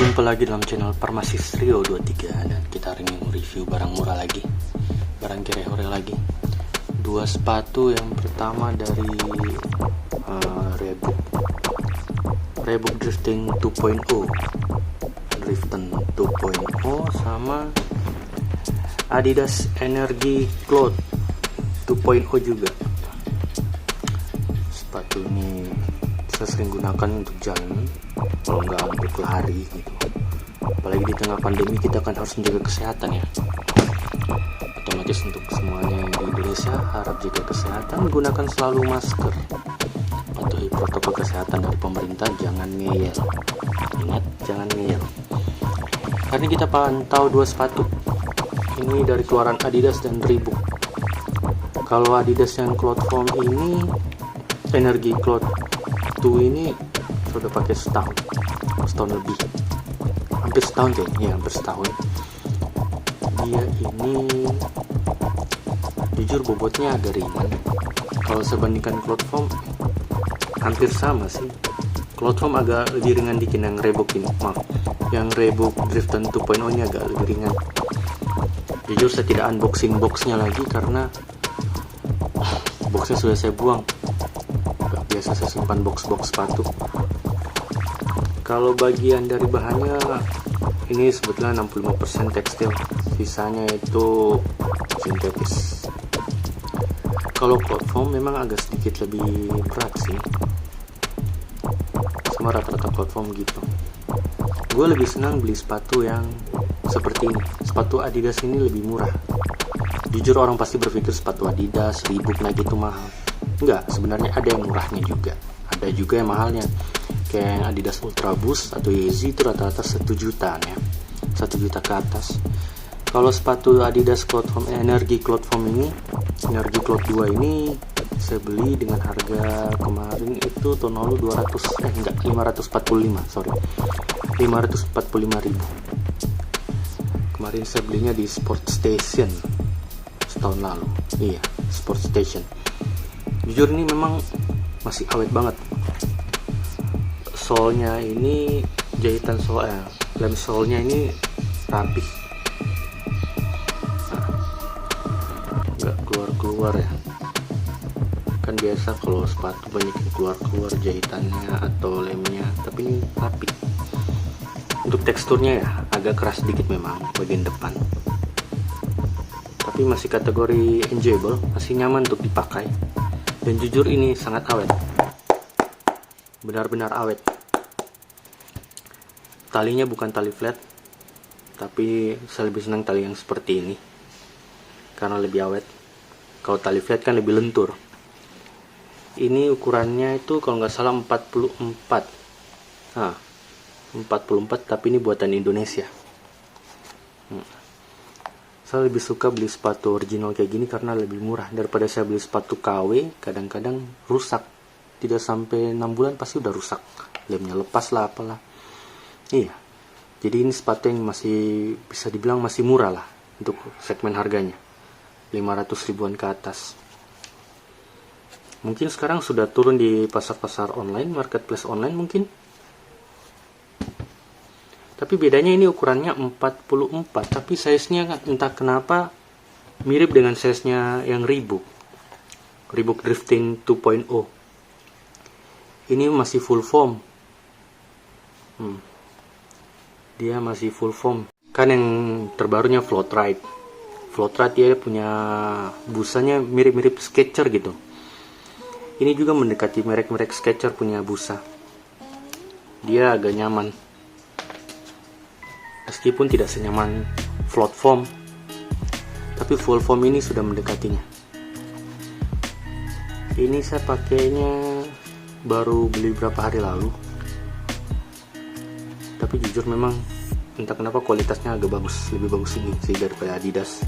Jumpa lagi dalam channel Permasis Rio 23 dan kita hari ini review barang murah lagi, barang kere-hore lagi. Dua sepatu, yang pertama dari Reebok Drifting 2.0 sama Adidas Energy Cloud 2.0 juga. Sepatu ini saya sering gunakan untuk jalan, kalau nggak untuk lari gitu. Apalagi di tengah pandemi kita kan harus menjaga kesehatan ya. Otomatis untuk semuanya yang di Indonesia harap jaga kesehatan, gunakan selalu masker, patuhi protokol kesehatan dari pemerintah, jangan ngeyel. Ingat, jangan ngeyel. Karena kita pantau dua sepatu ini dari keluaran Adidas dan Reebok. Kalau Adidas yang Cloud Foam ini, Energy Cloud 2 ini sudah pakai setahun lebih, hampir setahun kayaknya, hampir setahun. Dia ini jujur bobotnya agak ringan. Kalau saya bandingkan Cloud Foam hampir sama sih. Cloud Foam agak lebih ringan dikit yang Reebok ini, yang Reebok Drifting 2.0 ini agak lebih ringan. Jujur saya tidak unboxing boxnya lagi karena boxnya sudah saya buang. Gak biasa saya simpan box-box sepatu. Kalau bagian dari bahannya ini sebetulnya 65% tekstil, sisanya itu sintetis. Kalau Cloud Foam memang agak sedikit lebih berat sih, sama rata-rata Cloud Foam gitu. Gue lebih senang beli sepatu yang seperti ini. Sepatu Adidas ini lebih murah. Jujur orang pasti berpikir sepatu Adidas, Reebok nah gitu mahal. Enggak, sebenarnya ada yang murahnya juga, ada juga yang mahalnya. Kayak yang Adidas Ultra Boost atau Yeezy itu rata-rata 1 jutaan ya, 1 juta ke atas. Kalau sepatu Adidas Cloud Foam Energy Cloud Foam ini, Energy Cloud 2 ini saya beli dengan harga kemarin itu tahun lalu 545 ribu. Kemarin saya belinya di Sport Station setahun lalu. Iya, Sport Station. Jujur ini memang masih awet banget. Solnya ini, jahitan lem solnya ini rapih, nggak keluar-keluar ya. Kan biasa kalau sepatu banyak yang keluar-keluar jahitannya atau lemnya, tapi ini rapi. Untuk teksturnya ya agak keras sedikit memang bagian depan, tapi masih kategori enjoyable, masih nyaman untuk dipakai. Dan jujur ini sangat awet, benar-benar awet. Talinya bukan tali flat, tapi saya lebih senang tali yang seperti ini karena lebih awet. Kalau tali flat kan lebih lentur. Ini ukurannya itu kalau nggak salah 44, tapi ini buatan Indonesia. Saya lebih suka beli sepatu original kayak gini karena lebih murah daripada saya beli sepatu KW. Kadang-kadang rusak, tidak sampai 6 bulan pasti udah rusak, lemnya lepas lah apalah. Iya, jadi ini sepatu yang masih bisa dibilang masih murah lah untuk segmen harganya, 500 ribuan ke atas. Mungkin sekarang sudah turun di pasar-pasar online, marketplace online mungkin. Tapi bedanya ini ukurannya 44, tapi size-nya entah kenapa mirip dengan size-nya yang Reebok Drifting 2.0. Ini masih full foam. Dia masih full foam. Kan yang terbarunya Floatride dia punya busanya mirip-mirip Skechers gitu. Ini juga mendekati merek-merek Skechers punya busa. Dia agak nyaman, meskipun tidak senyaman float foam, tapi full foam ini sudah mendekatinya. Ini saya pakainya baru beli berapa hari lalu, tapi jujur memang entah kenapa kualitasnya agak bagus, lebih bagus ini sih daripada Adidas.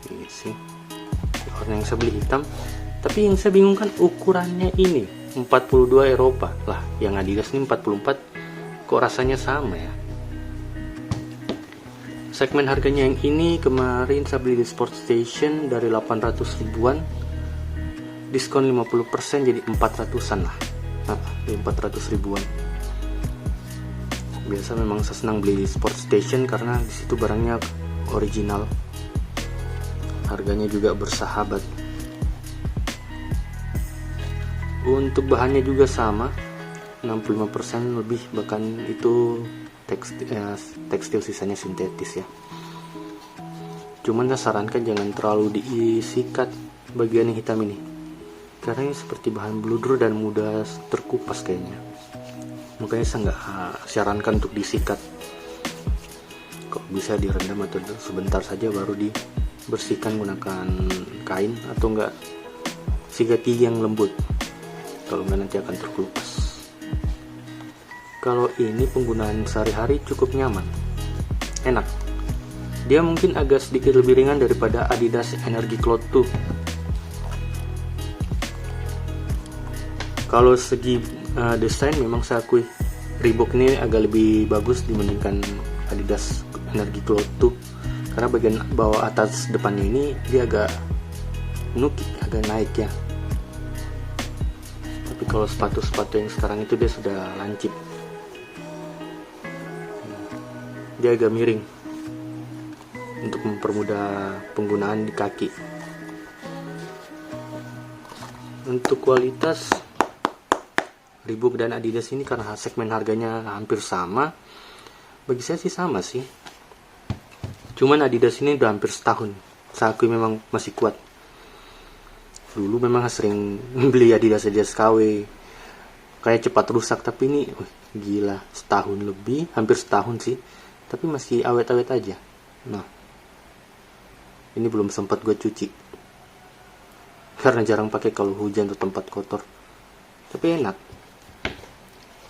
Ini sih warna yang saya beli hitam, tapi yang saya bingung kan ukurannya ini 42 Eropa lah, yang Adidas ini 44, kok rasanya sama ya. Segmen harganya yang ini kemarin saya beli di Sport Station dari 800 ribuan, diskon 50% jadi 400-an lah, di 400 ribuan. Biasa memang saya senang beli sport station karena disitu barangnya original, harganya juga bersahabat. Untuk bahannya juga sama, 65% lebih, bahkan itu tekstil sisanya sintetis ya. Cuman saya sarankan jangan terlalu disikat bagian yang hitam ini, karena ini seperti bahan bludur dan mudah terkupas kayaknya. Makanya saya nggak sarankan untuk disikat. Kok bisa direndam atau sebentar saja baru dibersihkan menggunakan kain atau enggak sikat gigi yang lembut. Kalau enggak nanti akan terkelupas. Kalau ini penggunaan sehari-hari cukup nyaman, enak. Dia mungkin agak sedikit lebih ringan daripada Adidas Energy Cloud 2. Kalau segi desain memang saya akui Reebok ini agak lebih bagus dibandingkan Adidas Energy Cloud 2, karena bagian bawah atas depannya ini dia agak nukik, agak naik ya. Tapi kalau sepatu-sepatu yang sekarang itu dia sudah lancip, dia agak miring untuk mempermudah penggunaan di kaki. Untuk kualitas, Reebok dan Adidas ini karena segmen harganya hampir sama, bagi saya sih sama sih. Cuman Adidas ini udah hampir setahun, saya akui memang masih kuat. Dulu memang sering beli Adidas KW, kayak cepat rusak, tapi ini gila, setahun lebih, hampir setahun sih, tapi masih awet-awet aja. Nah, ini belum sempat gue cuci karena jarang pakai kalau hujan atau tempat kotor, tapi enak.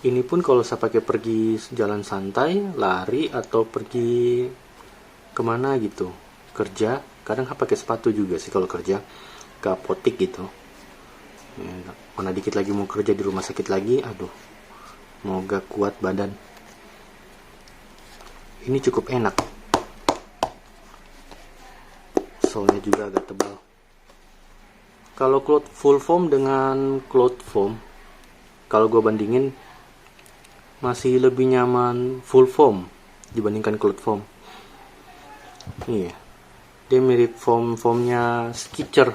Ini pun kalau saya pakai pergi jalan santai, lari, atau pergi kemana gitu, kerja, kadang saya pakai sepatu juga sih kalau kerja ke apotik gitu. Mana dikit lagi mau kerja di rumah sakit lagi, aduh, mau gak kuat badan. Ini cukup enak, solnya juga agak tebal. Kalau cloth full foam dengan cloth foam, kalau gue bandingin masih lebih nyaman full foam dibandingkan cloth foam. Iya, dia mirip foamnya Skechers,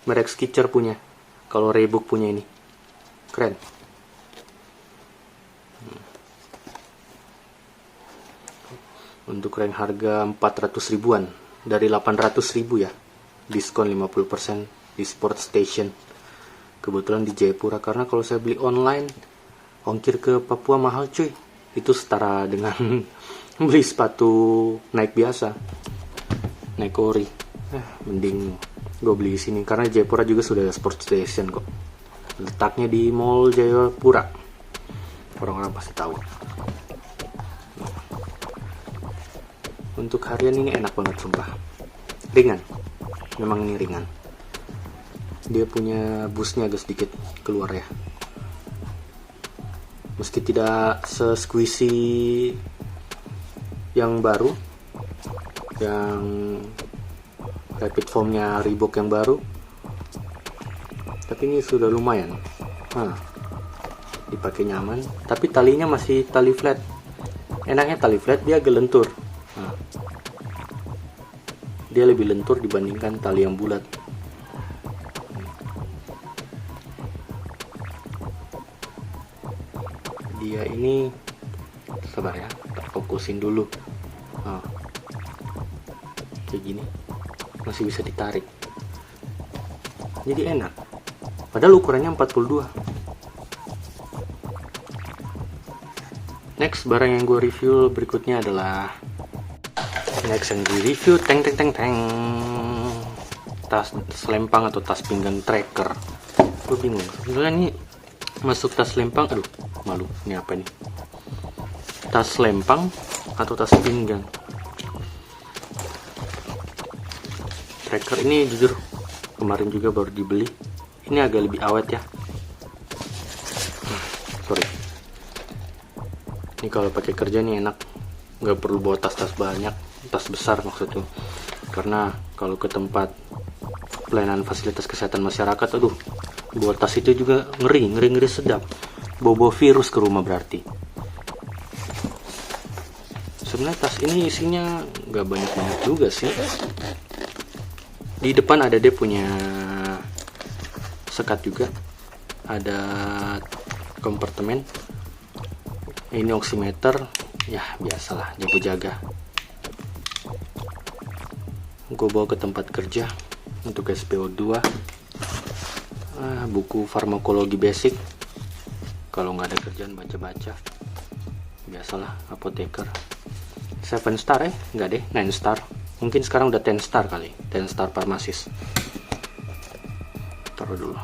merek Skechers punya. Kalau Reebok punya ini keren. Untuk range harga 400 ribuan dari 800 ribu ya, diskon 50% di Sport Station. Kebetulan di Jayapura, karena kalau saya beli online ongkir ke Papua mahal cuy. Itu setara dengan beli sepatu naik biasa, naik ori. Mending gue beli di sini karena Jayapura juga sudah ada Sport Station kok. Letaknya di Mall Jayapura, orang-orang pasti tahu. Untuk harian ini enak banget sumpah, ringan, memang ini ringan. Dia punya busnya agak sedikit keluar ya, meski tidak se-squishy yang baru, yang rapid foamnya Reebok yang baru, tapi ini sudah lumayan. Dipakai nyaman, tapi talinya masih tali flat. Enaknya tali flat dia agak lentur. Dia lebih lentur dibandingkan tali yang bulat. Dia ini, sabar ya, tak fokusin dulu. Kayak gini masih bisa ditarik, jadi enak. Padahal ukurannya 42. Next, barang yang gue review berikutnya adalah yang di review teng tas selempang atau tas pinggang tracker. Gue bingung sebenarnya ini masuk tas selempang, aduh malu, ini apa nih, tas selempang atau tas pinggang. Tracker ini jujur kemarin juga baru dibeli, ini agak lebih awet ya. Sorry, ini kalau pakai kerja nih enak, nggak perlu bawa tas-tas banyak, tas besar maksudnya. Karena kalau ke tempat pelayanan fasilitas kesehatan masyarakat, aduh, bawa tas itu juga ngeri sedap. bobo virus ke rumah berarti. Sebenarnya tas ini isinya nggak banyak-banyak juga sih. Di depan ada dia punya sekat juga, ada kompartemen. Ini oximeter, ya biasalah jaga-jaga. Gue bawa ke tempat kerja untuk SpO2. Buku farmakologi basic. Kalau nggak ada kerjaan baca-baca. Biasalah apoteker. 7 star nggak deh, 9 star. Mungkin sekarang udah 10 star kali, 10 star farmasis. Taruh dulu.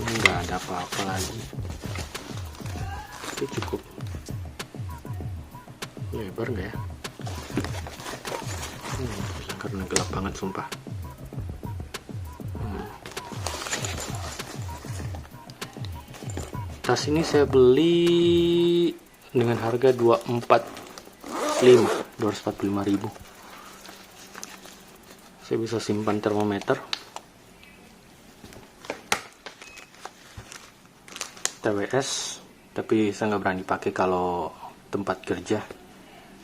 Ini nggak ada apa-apa lagi. Itu cukup lebar nggak ya? Karena gelap banget sumpah. Tas ini saya beli dengan harga 245.000. Saya bisa simpan termometer, TWS, tapi saya nggak berani pakai kalau tempat kerja,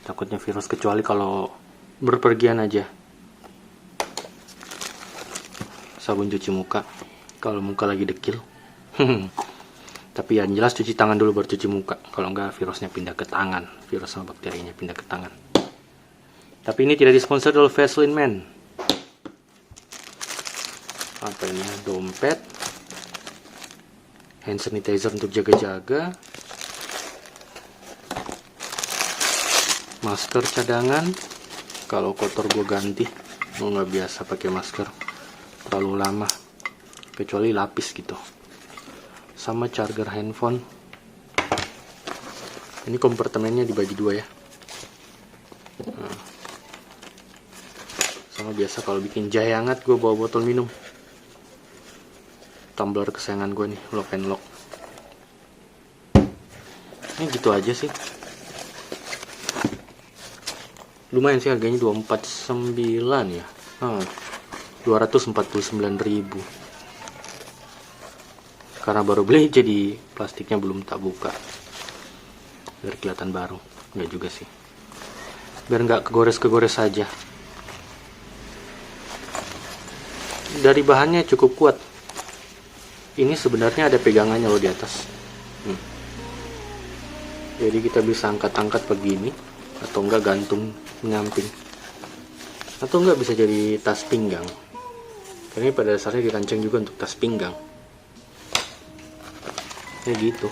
takutnya virus, kecuali kalau berpergian aja. Sabun cuci muka kalau muka lagi dekil. Tapi yang jelas cuci tangan dulu baru cuci muka. Kalau enggak virusnya pindah ke tangan, virus sama bakterinya pindah ke tangan. Tapi ini tidak disponsori oleh Vaseline Man. Apa ini? Dompet, hand sanitizer untuk jaga-jaga, masker cadangan. Kalau kotor gue ganti, gue nggak biasa pakai masker terlalu lama, kecuali lapis gitu. Sama charger handphone. Ini kompartemennya dibagi dua ya. Sama biasa kalau bikin jahe hangat gue bawa botol minum. Tumbler kesayangan gue nih, Lock and Lock. Ini gitu aja sih. Lumayan sih harganya, 249 ya. 249.000. Karena baru beli jadi plastiknya belum tak buka, biar kelihatan baru. Enggak juga sih, biar nggak kegores-kegores saja. Dari bahannya cukup kuat. Ini sebenarnya ada pegangannya loh di atas. Jadi kita bisa angkat-angkat begini, atau enggak gantung menyamping, atau enggak bisa jadi tas pinggang. Karena ini pada dasarnya dirancang juga untuk tas pinggang. Kayak gitu.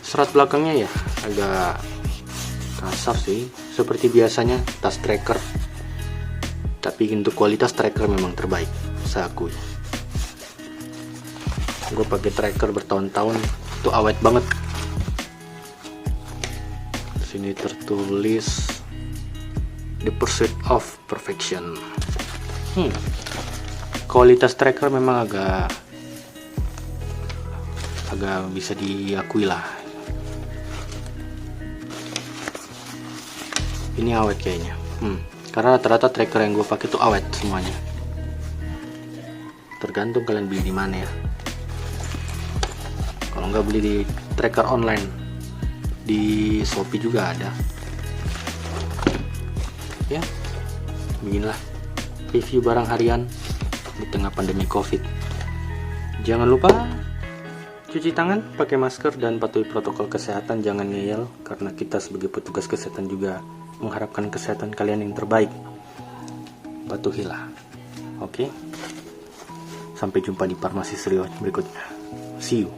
Serat belakangnya ya agak kasar sih, seperti biasanya tas tracker. Tapi untuk kualitas tracker memang terbaik, saya akui. Gue pakai tracker bertahun-tahun, itu awet banget. Sini tertulis The Pursuit of Perfection. Kualitas tracker memang agak bisa diakui lah. Ini awet kayaknya. Karena rata-rata tracker yang gue pakai tuh awet semuanya. Tergantung kalian beli di mana ya. Kalau nggak beli di tracker online, di Shopee juga ada. Ya, beginilah review barang harian di tengah pandemi COVID. Jangan lupa cuci tangan, pakai masker, dan patuhi protokol kesehatan. Jangan ngeyel, karena kita sebagai petugas kesehatan juga mengharapkan kesehatan kalian yang terbaik. Patuhilah. Oke? Sampai jumpa di Farmasi Rio berikutnya. See you.